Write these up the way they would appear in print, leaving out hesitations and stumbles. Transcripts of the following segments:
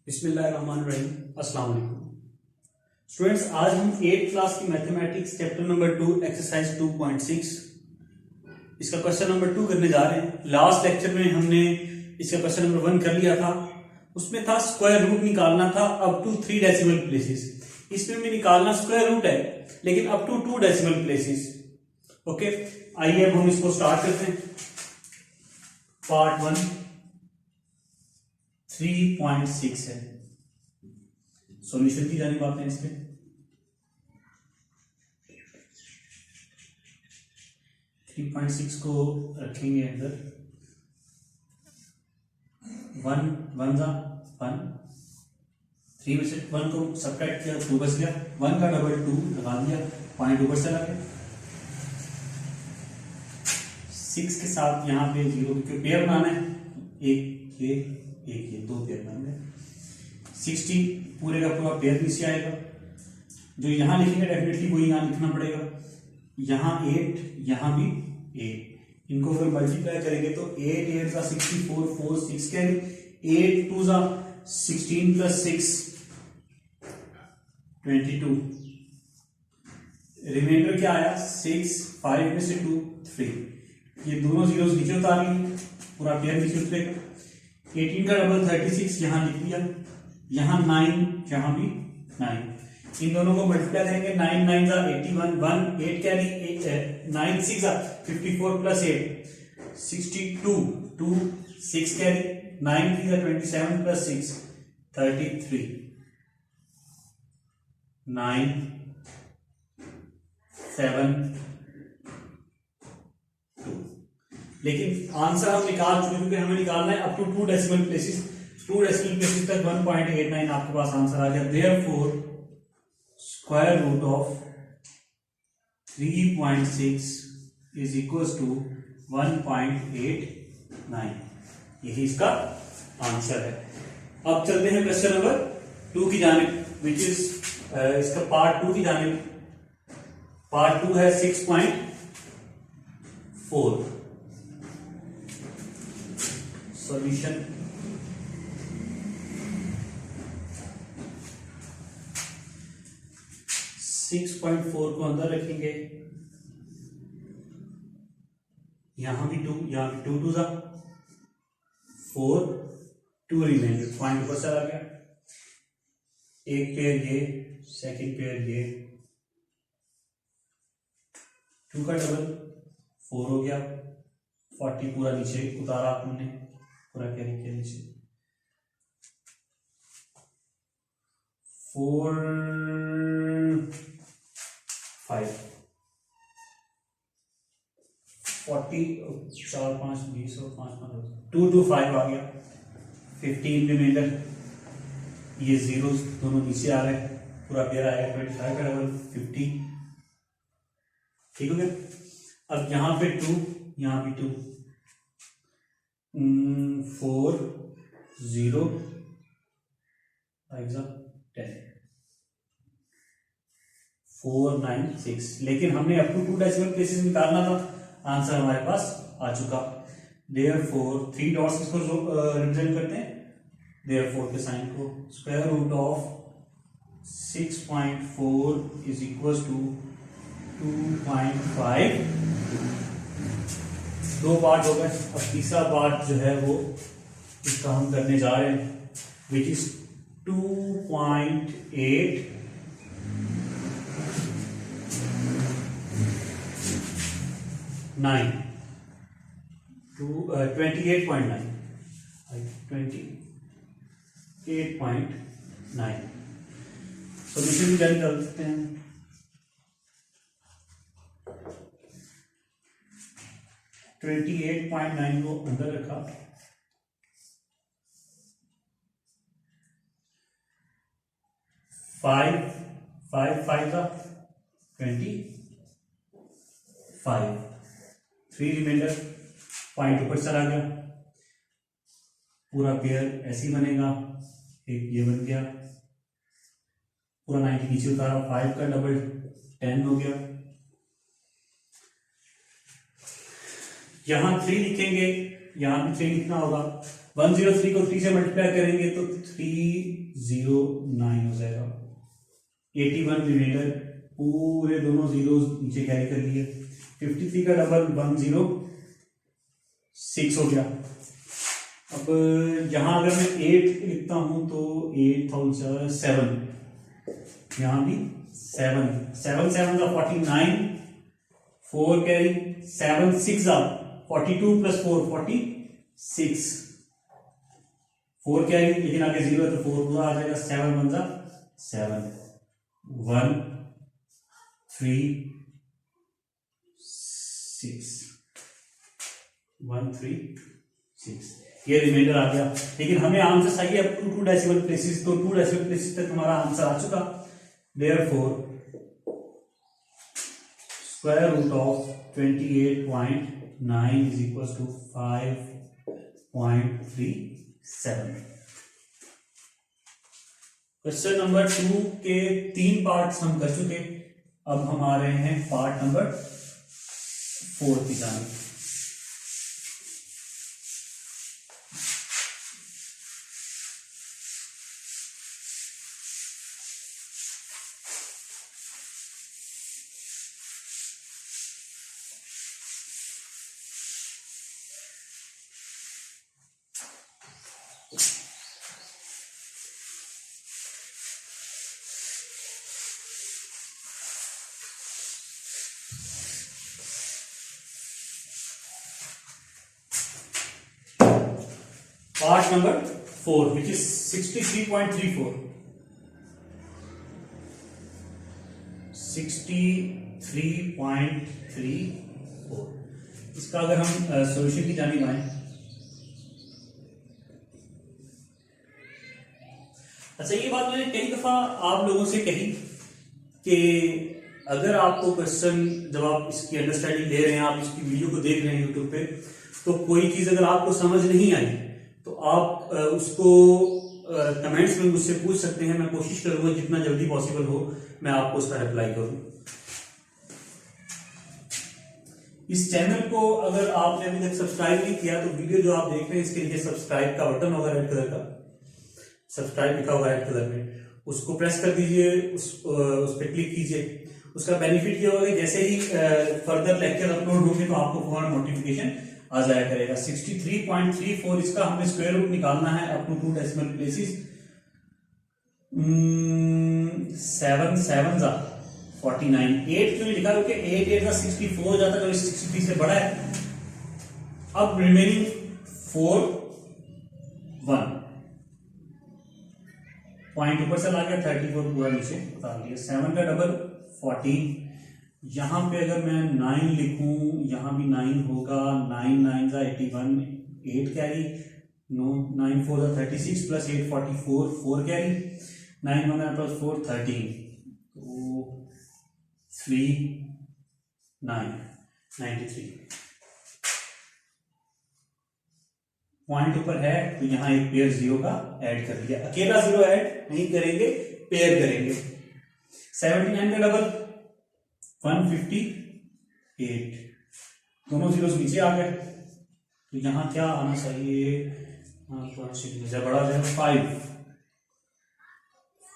बिस्मिल्लाहिर्रहमानिर्रहीम। अस्सलाम वालेकुम स्टूडेंट्स, आज हम 8th क्लास की मैथमेटिक्स चैप्टर नंबर 2 एक्सरसाइज 2.6 इसका क्वेश्चन नंबर 2 करने जा रहे हैं। लास्ट लेक्चर में हमने इसका क्वेश्चन नंबर 1 कर लिया था। उसमें था स्क्वायर रूट निकालना था अप टू 3 डेसिमल प्लेसेस। इसमें भी निकालना स्क्वायर रूट है लेकिन up to 2 decimal places. Okay, आइए अब हम इसको स्टार्ट करते हैं। पार्ट 1 3.6 है। सॉल्यूशन की जानिब आते हैं। इसमें थ्री पॉइंट सिक्स को रखेंगे अंदर। वन वन जा वन, 3 में से 1 को सब्ट्रैक्ट किया 2 बच गया। 1 का डबल 2 लगा दिया, पॉइंट ऊपर चला गया। 6 के साथ यहाँ पे 0 क्योंकि पेयर बनाना है, एक ये 2 पेयर बन गए। 60 पूरे का पूरा पेयर नीचे आएगा। जो यहां लिखेंगे डेफिनेटली वो यहां लिखना पड़ेगा। यहां 8, यहां भी 8। इनको अगर मल्टीप्लाई करेंगे तो 8 8 का 64, 4 6 कैरी, 8 2 जा 16 प्लस 6 22। रिमाइंडर क्या आया 6, 5 में से 2 3। ये दोनों जीरोस नीचे उतार लिए, पूरा पेयर नीचे उतरेगा। 18 का डबल 36 यहां लिख दिया। यहां 9, यहां भी 9। इन दोनों को मल्टीप्लाई करेंगे। 9 9 जा 81, 1 8 कैरी, 9 6 जा 54 प्लस 8 62, 2 6 कैरी, 9 3 जा 27 प्लस 6 33, 9 7 2। लेकिन आंसर हम निकाल चुके क्योंकि हमें निकालना है up to 2 decimal places. 2 decimal places तक 1.89 आपके पास आंसर आ गया। Therefore square root of 3.6 is equal to 1.89। यही इसका आंसर है। अब चलते हैं क्वेश्चन नंबर 2 की जानिब, विच इज इसका पार्ट 2 की जानिब। पार्ट 2 है 6.4। सॉल्यूशन सिक्स पॉइंट 4 को अंदर रखेंगे। यहां भी 2, यहां भी 2 2 जा 4, 2 रिमेंडर, पॉइंट ऊपर चला गया। एक पेयर ये, सेकंड पेयर ये, 2 का डबल 4 हो गया। 40 पूरा नीचे उतारा हमने, पूरा कैरी किया नीचे। 4 5 40 4 5 20 और 5 5 2 2 5 आ गया। 15 रिमाइंडर, ये जीरो दोनों नीचे आ गए, पूरा पेयर आएगा। 25 का डबल 50। ठीक हो गया। अब यहां पे 2, यहां भी 2, 4 0 5 10 4 9 6। लेकिन हमने अप टू 2 डेसिमल प्लेसेस निकालना था। आंसर हमारे पास आ चुका। देयरफॉर 3 डॉट्स इसको रिप्रेजेंट करते हैं। देयरफॉर के साइन को square root of 6.4 is equal to 2.5। 2 part हो गए। अब तीसरा पार्ट जो है वो इसका हम करने जा रहे हैं, विच इज 2.8 9 to 28.9 28.9। सॉल्यूशन भी जारी कर सकते हैं। ट्वेंटी 28.9 को अंदर रखा। 5 5 5 का 25, 3 रिमाइंडर, पॉइंट ऊपर चला गया। पूरा पेयर ऐसे ही बनेगा। एक ये बन गया, पूरा 90 नीचे उतारा। 5 का डबल 10 हो गया। यहां 3 लिखेंगे यहाँ भी 3 लिखना होगा। 103 को 3 से मल्टीप्लाई करेंगे तो 309 हो जाएगा। 81 रिमाइंडर, पूरे दोनों जीरोस नीचे कैरी कर लिए। 53 का डबल 106 हो गया। अब यहां अगर मैं 8 लिखता हूं तो 8 7, यहां भी 7 7 7 का 49, 4 कैरी, 7 6 42 प्लस 4 46, 4 कैरी, लेकिन आगे 0 है तो 4 पूरा आ जाएगा। 7 1 7, 1 3 6, 1 3 6, ये रिमाइंडर आ गया। लेकिन हमें आंसर चाहिए अब टू डेसिमल प्लेसेस, तो 2 डेसिमल प्लेसेस तक हमारा आंसर आ चुका। Therefore square root of 28.9 is equal to 5.37। Question number 2 के 3 पार्ट्स हम कर चुके। अब हम आ रहे हैं पार्ट नंबर 4 की जानिब। Part number 4, which is 63.34. 63.34। इसका अगर हम सॉल्यूशन की जानिब आए, अच्छा ये बात मैंने कई दफा आप लोगों से कही कि अगर आपको क्वेश्चन, जब आप इसकी अंडरस्टैंडिंग ले रहे हैं, आप इसकी वीडियो को देख रहे हैं यूट्यूब पे, तो कोई चीज अगर आपको समझ नहीं आई तो आप उसको कमेंट्स में मुझसे पूछ सकते हैं। मैं कोशिश करूंगा जितना जल्दी पॉसिबल हो मैं आपको उसका रिप्लाई करूं। इस चैनल को अगर आपने अभी तक सब्सक्राइब नहीं किया तो वीडियो जो आप देख रहे हैं इसके नीचे सब्सक्राइब का बटन होगा रेड कलर का, सब्सक्राइब लिखा होगा रेड कलर में, उसको प्रेस कर दीजिए, उस पर क्लिक कीजिए। उसका बेनिफिट ये होगा कि जैसे ही फर्दर लेक्चर अपलोड होंगे तो आपको फौरन नोटिफिकेशन आ जाया करेगा। 63.34 इसका हमें स्क्वायर रूट निकालना है अप टू 2 डेसिमल प्लेसेस। 7 7 49, 8 क्यों लिखा, क्योंकि 8 8 का 64 हो जाता है, तो 63 से बड़ा है। अब रिमेनिंग 4 1 पॉइंट ऊपर से ला गया, 34 पूरा नीचे उतार लिया। 7 का डबल 14, यहां पे अगर मैं 9 लिखूं, यहां भी 9 होगा। 9 9 का 81, 8 कैरी, 9 4 का 36 प्लस 8 44, 4 कैरी, 9 1 प्लस 4 13, तो 3 9 93। पॉइंट ऊपर है तो यहां एक पेयर जीरो का ऐड कर दिया। अकेला जीरो ऐड नहीं करेंगे, पेयर करेंगे। 79 का डबल 158, दोनों जीरोस नीचे आ गए, तो यहां क्या आना चाहिए, बड़ा हो जाएगा 5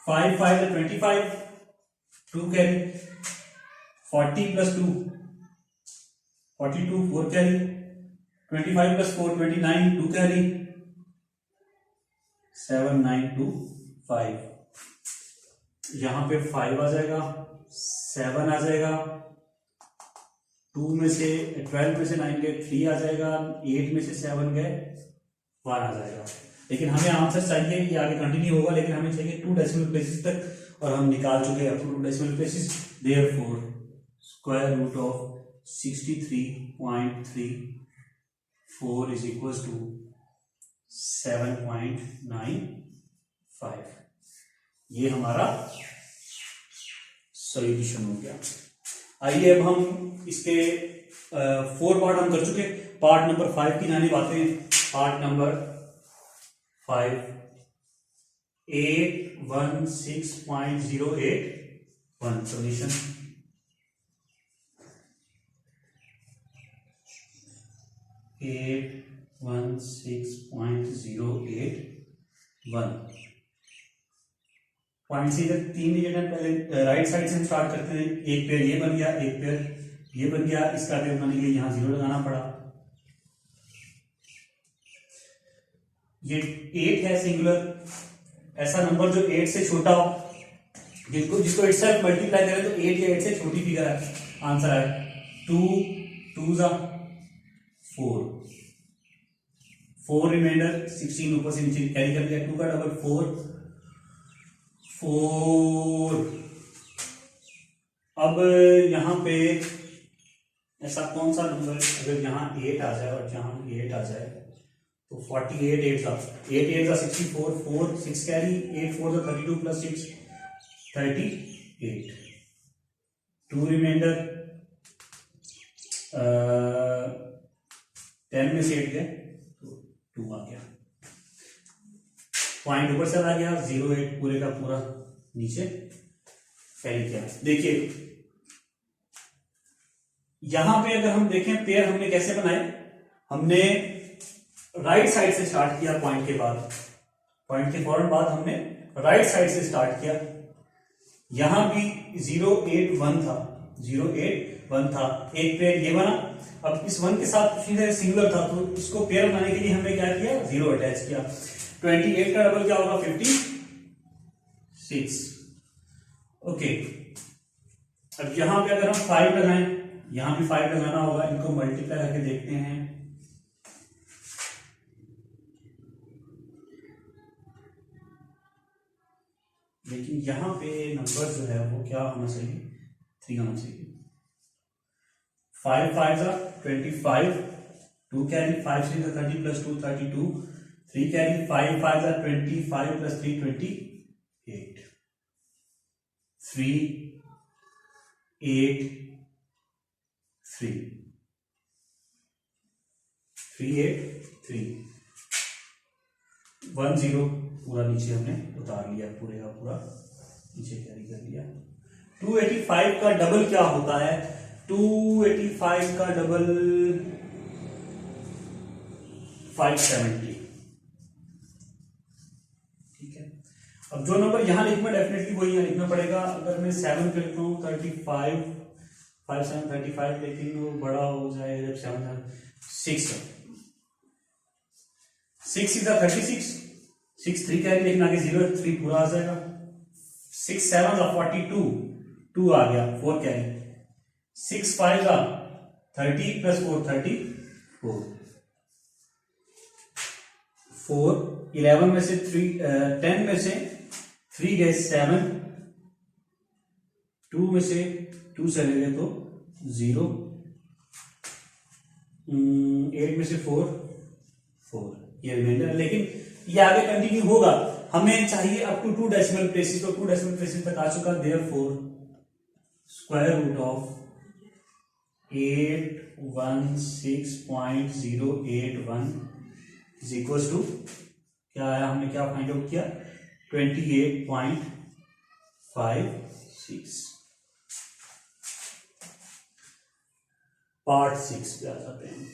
5 5 25, 2 carry, 40 plus 2 42, 4 carry, 25 plus 4 29, 2 carry, 7 9 2 5, यहां पे 5 आ जाएगा, 7 आ जाएगा, 2 में से 12 में से 9 गए 3 आ जाएगा, 8 में से 7 गए 1 आ जाएगा। लेकिन हमें आंसर चाहिए, ये आगे कंटिन्यू होगा, लेकिन हमें चाहिए 2 डेसिमल प्लेसेस तक, और हम निकाल चुके हैं 2 decimal places. Therefore square root of 63.34 is equal to 7.95। ये हमारा सॉल्यूशन हो गया। आइए अब हम इसके 4 पार्ट हम कर चुके, पार्ट नंबर 5 की जानिब आते हैं। Part number 5, 816.081 solution. 16.081 पॉइंट से इधर 3 डिजिट है। पहले राइट साइड से हम स्टार्ट करते हैं। एक पेयर ये बन गया, एक पेयर ये बन गया। इसका पेयर बनने के लिए यहाँ 0 लगाना पड़ा। ये 8 है सिंगुलर। ऐसा नंबर जो 8 से छोटा हो, जिसको 8 से मल्टीप्लाई करें तो 8 या 8 से छोटी फिगर है। आंसर है 2 2 जा 4 4 रिमाइंडर 16 ऊपर से नीचे कैरी कर लिया। 2 का डबल 4 4। अब यहां पे ऐसा कौन सा नंबर अगर यहाँ 8 आ जाए और यहाँ 8 आ जाए तो 48 8 8 64 4 6 कैरी 8 4 32 प्लस 6 38 2 रिमाइंडर 10 में से 8 गए तो 2 आ गया। पॉइंट ऊपर चला गया। 08 पूरे का पूरा नीचे कैरी किया। देखिए यहां पे अगर हम देखें पेयर हमने कैसे बनाए, हमने राइट साइड से स्टार्ट किया। पॉइंट के बाद, पॉइंट के फौरन बाद हमने राइट साइड से स्टार्ट किया। यहां भी 081 था, 081 था। एक पेयर ये बना। अब इस 1 के साथ सिंगुलर था तो इसको पेयर बनाने के लिए हमने क्या किया, 0 अटैच किया। 28 का डबल क्या होगा, 56। ओके, अब यहां पे अगर हम 5 लगाएं, यहां भी 5 लगाना होगा। इनको मल्टीप्लाई करके देखते हैं। लेकिन यहां पे नंबर जो है वो क्या होना चाहिए, 3 होना चाहिए। 5 5 25, 2 कैरी 5 3 30 प्लस 2 32, 3 कैरी 5 5 25 प्लस 3 28, 3 8 3 3 8 3 1 0 पूरा नीचे हमने उतार लिया, पूरे का पूरा नीचे कैरी कर लिया। 285 का डबल क्या होता है, 285 का डबल 570। ठीक है, अब जो नंबर यहां लिखना डेफिनेटली वही यहां लिखना पड़ेगा। अगर मैं 7 पे लिखता हूं 35 5 7 35, लेकिन वो बड़ा हो जाए जब 7 6 6 इज 36, 6 3 कैरी, लेकिन आगे 0 3 पूरा आ जाएगा। 6 7 42, 2 आ गया 4 कैरी। 6 5 30 प्लस 4 34, 4 11 में से 3 10 में से 3 गए 7, 2 में से 2 चले गए तो 0, 8 में से 4 4, ये रिमाइंडर। लेकिन ये आगे कंटिन्यू होगा। हमें चाहिए अप टू 2 डेसिमल प्लेसेस, तो 2 डेसिमल प्लेसेस तक आ चुका। Therefore square root of 816.081 is equal to क्या आया, हमने क्या फाइंड आउट किया, 28.56। पार्ट 6 पे आ जाते हैं।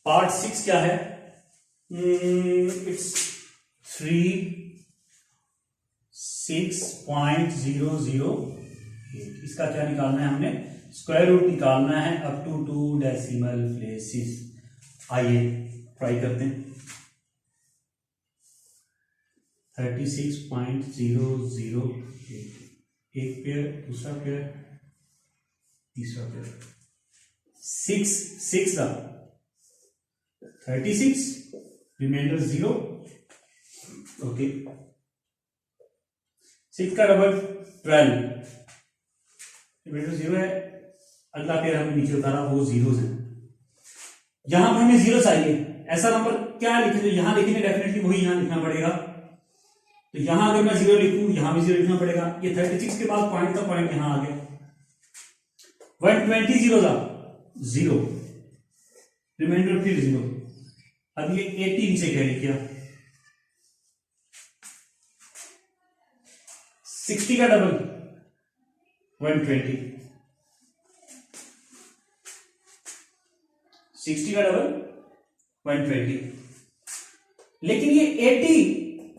पार्ट 6 क्या है, इट्स 36.008। इसका क्या निकालना है, हमने स्क्वायर रूट निकालना है अप टू 2 डेसिमल प्लेसेस। आइए ट्राई करते हैं। 36.008, एक पेयर, दूसरा पेयर, तीसरा पेयर। 6 6 36, रिमाइंडर 0। ओके, 6 का डबल 12, रिमाइंडर 0 है। अगला पेयर हमने नीचे उतारा, वो जीरोस है। यहां पर हमें 0 चाहिए। ऐसा नंबर क्या लिखे, जो यहां लिखेंगे डेफिनेटली वही यहां लिखना पड़ेगा। तो यहां अगर मैं 0 लिखूं, यहां भी 0 लिखना पड़ेगा। ये 36 के बाद पॉइंट का पॉइंट यहां आ गया। 120 0, रिमाइंडर फिर 0। अब ये 80 नीचे कैरी किया। 60 का डबल 120, 60 का डबल 120, लेकिन ये 80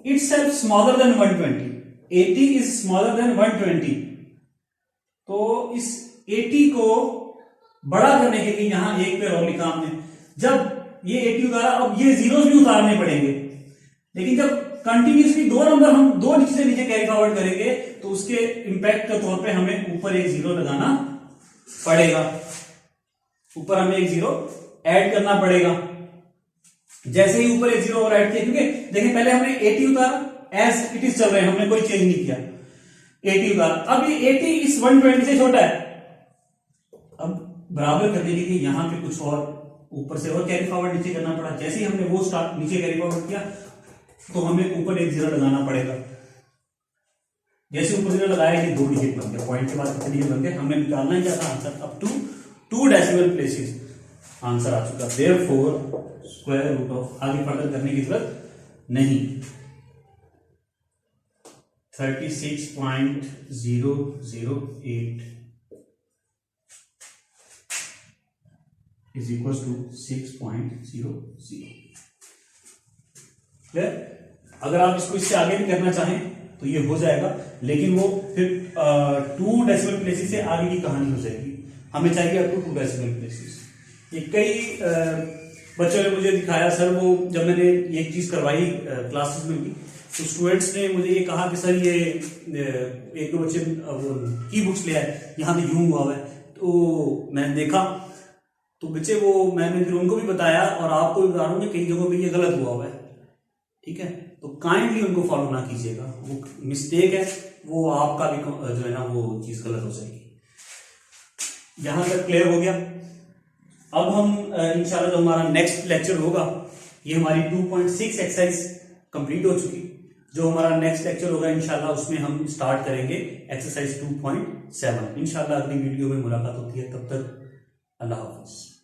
itself smaller than 120, 80 is smaller than 120, तो इस 80 को बड़ा करने के लिए यहां एक पेयर और लिखा हमने। जब ये 80 उतारा, अब ये जीरोस भी उतारने पड़ेंगे, लेकिन जब कंटिन्यूसली दो नंबर हम दो नीचे से नीचे कैरी फॉरवर्ड करेंगे तो उसके इंपैक्ट के तौर पे हमें ऊपर एक जीरो लगाना पड़ेगा, ऊपर हमें एक जीरो ऐड करना पड़ेगा। जैसे ही ऊपर एक जीरो और ऐड किया, क्योंकि देखिए पहले हमने 80 उतारा, एज इट इज चल रहे हैं, हमने कोई चेंज नहीं किया, 80 उतारा। अब ये 80 इस 120 से छोटा है, अब बराबर करने के लिए यहां पे कुछ और ऊपर से और कैरी फॉरवर्ड नीचे करना पड़ा। जैसे ही हमने वो स्टार्ट नीचे कैरी फॉरवर्ड किया तो हमें ऊपर एक जीरो लगाना पड़ेगा। जैसे ऊपर जीरो लगाया कि 2 डिजिट बन गया, पॉइंट के बाद कितने डिजिट बन गए, हमें निकालना ही क्या था answer, up to 2 decimal places answer आ चुका। देयरफॉर स्क्वायर रूट ऑफ, आगे फर्दर करने की जरूरत नहीं, 36.008 is equals to 6.00। अगर आप इसको इससे आगे भी करना चाहें तो ये हो जाएगा, लेकिन वो फिर 2 डेसिमल प्लेसेस से आगे की कहानी हो जाएगी। हमें चाहिए अप टू 2 डेसिमल प्लेसेस। ये कई बच्चों ने मुझे दिखाया सर, वो जब मैंने ये चीज करवाई क्लासेस में भी, तो स्टूडेंट्स ने मुझे ये कहा कि सर ये एक दो बच्चे की बुक्स ले आए, यहाँ पे यूं हुआ है, तो मैंने देखा तो बच्चे वो मैंने फिर उनको भी बताया और आपको भी बता रहा हूँ कि कई जगहों पे ये गलत हुआ है, ठीक है, तो काइंडली उनको फॉलो ना कीजिएगा, वो मिस्टेक है, वो आपका भी जो है ना वो चीज गलत हो जाएगी। यहां तक क्लियर हो गया। अब हम इंशाल्लाह जो हमारा नेक्स्ट लेक्चर होगा, ये हमारी 2.6 एक्सरसाइज कंप्लीट हो चुकी, जो हमारा नेक्स्ट लेक्चर होगा इंशाल्लाह उसमें हम स्टार्ट करेंगे एक्सरसाइज 2.7। इंशाल्लाह अगली वीडियो में मुलाकात होती है, तब तक अल्लाह हाफिज।